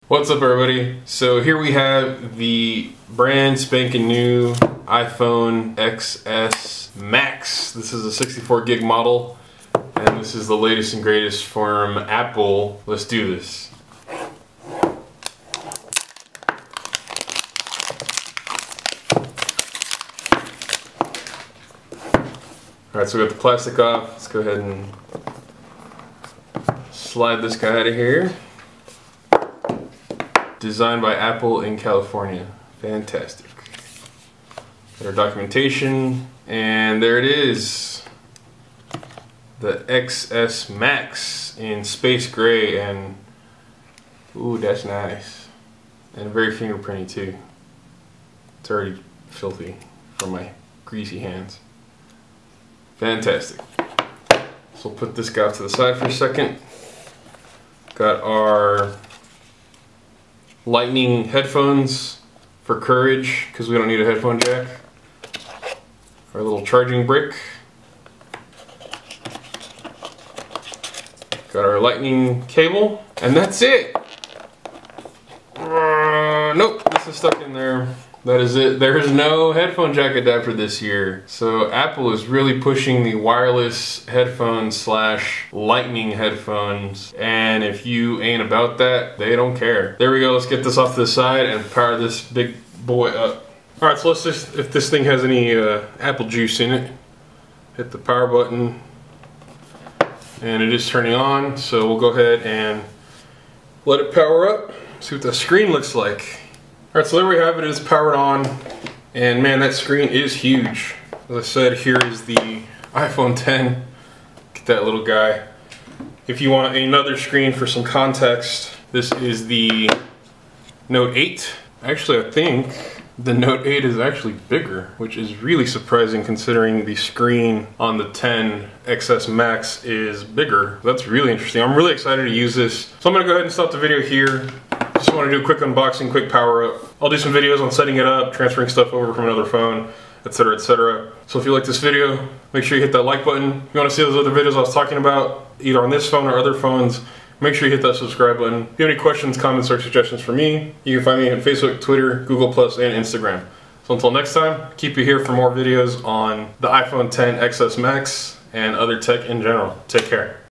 What's up, everybody? So here we have the brand spanking new iPhone XS Max. This is a 64 gig model, and this is the latest and greatest from Apple. Let's do this. Alright, so we got the plastic off. Let's go ahead and slide this guy out of here. Designed by Apple in California. Fantastic. Got our documentation, and there it is. The XS Max in space gray, and ooh, that's nice. And very fingerprinty too. It's already filthy from my greasy hands. Fantastic. So we'll put this guy to the side for a second. Got our lightning headphones for courage, because we don't need a headphone jack. Our little charging brick. Got our lightning cable, and that's it. Nope, this is stuck in there. That is it. There's no headphone jack adapter this year. So Apple is really pushing the wireless headphones slash lightning headphones. And if you ain't about that, they don't care. There we go. Let's get this off to the side and power this big boy up. All right, so let's just, if this thing has any apple juice in it, hit the power button. And it is turning on. So we'll go ahead and let it power up. See what the screen looks like. Alright, so there we have it. It is powered on, and man, that screen is huge. As I said, here is the iPhone 10. Get that little guy. If you want another screen for some context, this is the Note 8. Actually, I think the Note 8 is actually bigger, which is really surprising considering the screen on the 10 XS Max is bigger. That's really interesting. I'm really excited to use this. So I'm going to go ahead and stop the video here. Just want to do a quick unboxing, quick power up. I'll do some videos on setting it up, transferring stuff over from another phone, etc, etc. So if you like this video, make sure you hit that like button. If you want to see those other videos I was talking about, either on this phone or other phones, make sure you hit that subscribe button. If you have any questions, comments, or suggestions for me, you can find me on Facebook, Twitter, Google+, and Instagram. So until next time, keep you here for more videos on the iPhone 10 XS Max and other tech in general. Take care.